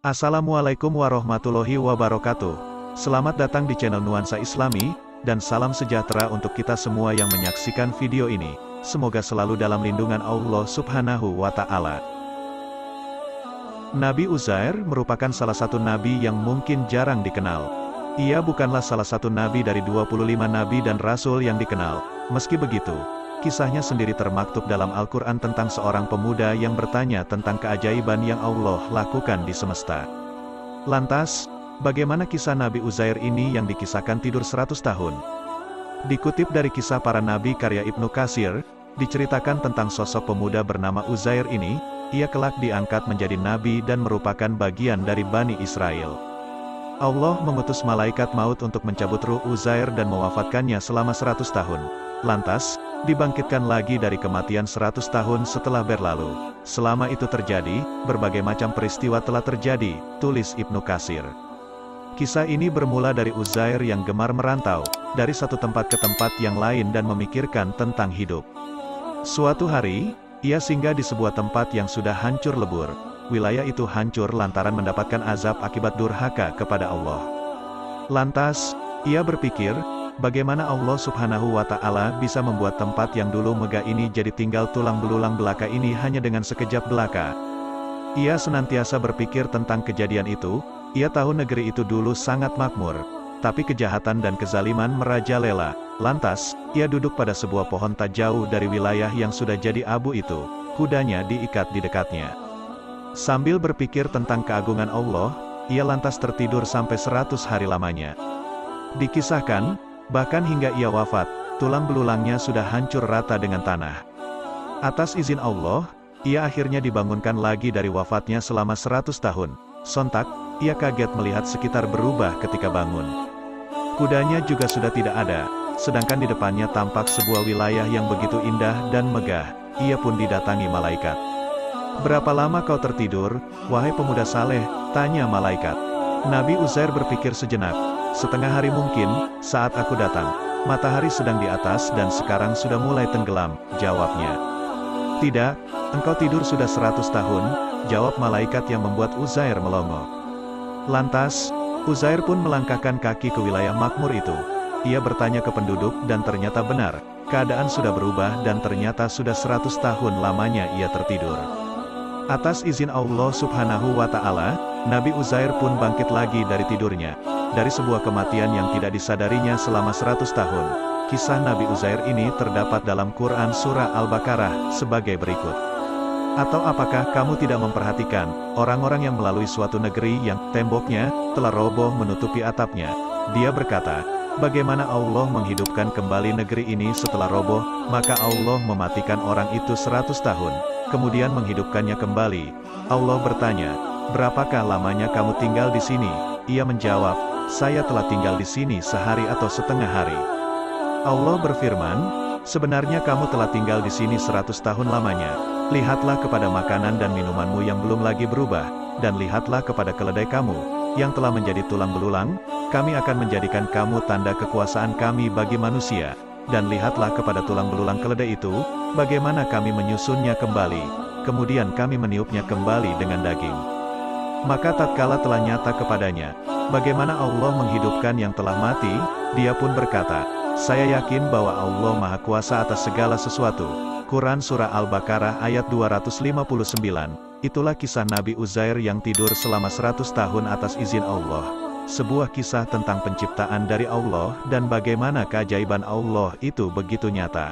Assalamualaikum warahmatullahi wabarakatuh. Selamat datang di channel Nuansa Islami, dan salam sejahtera untuk kita semua yang menyaksikan video ini. Semoga selalu dalam lindungan Allah Subhanahu wa Ta'ala. Nabi Uzair merupakan salah satu nabi yang mungkin jarang dikenal. Ia bukanlah salah satu nabi dari 25 nabi dan rasul yang dikenal. Meski begitu, kisahnya sendiri termaktub dalam Al-Quran tentang seorang pemuda yang bertanya tentang keajaiban yang Allah lakukan di semesta. Lantas, bagaimana kisah Nabi Uzair ini yang dikisahkan tidur 100 tahun? Dikutip dari Kisah Para Nabi karya Ibnu Katsir, diceritakan tentang sosok pemuda bernama Uzair ini. Ia kelak diangkat menjadi nabi dan merupakan bagian dari Bani Israel. Allah mengutus malaikat maut untuk mencabut ruh Uzair dan mewafatkannya selama 100 tahun. Lantas, dibangkitkan lagi dari kematian 100 tahun setelah berlalu. Selama itu terjadi, berbagai macam peristiwa telah terjadi, tulis Ibnu Katsir. Kisah ini bermula dari Uzair yang gemar merantau, dari satu tempat ke tempat yang lain dan memikirkan tentang hidup. Suatu hari, ia singgah di sebuah tempat yang sudah hancur lebur. Wilayah itu hancur lantaran mendapatkan azab akibat durhaka kepada Allah. Lantas, ia berpikir, bagaimana Allah Subhanahu wa Ta'ala bisa membuat tempat yang dulu megah ini jadi tinggal tulang belulang belaka ini hanya dengan sekejap belaka. Ia senantiasa berpikir tentang kejadian itu. Ia tahu negeri itu dulu sangat makmur, tapi kejahatan dan kezaliman merajalela. Lantas, ia duduk pada sebuah pohon tak jauh dari wilayah yang sudah jadi abu itu. Kudanya diikat di dekatnya. Sambil berpikir tentang keagungan Allah, ia lantas tertidur sampai 100 hari lamanya. Dikisahkan, bahkan hingga ia wafat, tulang belulangnya sudah hancur rata dengan tanah. Atas izin Allah, ia akhirnya dibangunkan lagi dari wafatnya selama 100 tahun. Sontak, ia kaget melihat sekitar berubah ketika bangun. Kudanya juga sudah tidak ada, sedangkan di depannya tampak sebuah wilayah yang begitu indah dan megah. Ia pun didatangi malaikat. "Berapa lama kau tertidur, wahai pemuda saleh?" tanya malaikat. Nabi Uzair berpikir sejenak. "Setengah hari mungkin, saat aku datang. Matahari sedang di atas dan sekarang sudah mulai tenggelam," jawabnya. "Tidak, engkau tidur sudah 100 tahun, jawab malaikat yang membuat Uzair melongo. Lantas, Uzair pun melangkahkan kaki ke wilayah makmur itu. Ia bertanya ke penduduk dan ternyata benar, keadaan sudah berubah dan ternyata sudah 100 tahun lamanya ia tertidur. Atas izin Allah Subhanahu wa Ta'ala, Nabi Uzair pun bangkit lagi dari tidurnya, dari sebuah kematian yang tidak disadarinya selama 100 tahun. Kisah Nabi Uzair ini terdapat dalam Quran Surah Al-Baqarah, sebagai berikut. Atau apakah kamu tidak memperhatikan, orang-orang yang melalui suatu negeri yang temboknya telah roboh menutupi atapnya? Dia berkata, bagaimana Allah menghidupkan kembali negeri ini setelah roboh? Maka Allah mematikan orang itu 100 tahun, kemudian menghidupkannya kembali. Allah bertanya, berapakah lamanya kamu tinggal di sini? Ia menjawab, saya telah tinggal di sini sehari atau setengah hari. Allah berfirman, sebenarnya kamu telah tinggal di sini 100 tahun lamanya. Lihatlah kepada makanan dan minumanmu yang belum lagi berubah, dan lihatlah kepada keledai kamu, yang telah menjadi tulang belulang. Kami akan menjadikan kamu tanda kekuasaan kami bagi manusia, dan lihatlah kepada tulang belulang keledai itu, bagaimana kami menyusunnya kembali, kemudian kami meniupnya kembali dengan daging. Maka tatkala telah nyata kepadanya, bagaimana Allah menghidupkan yang telah mati, dia pun berkata, saya yakin bahwa Allah Maha Kuasa atas segala sesuatu. Quran Surah Al-Baqarah ayat 259. Itulah kisah Nabi Uzair yang tidur selama 100 tahun atas izin Allah. Sebuah kisah tentang penciptaan dari Allah dan bagaimana keajaiban Allah itu begitu nyata.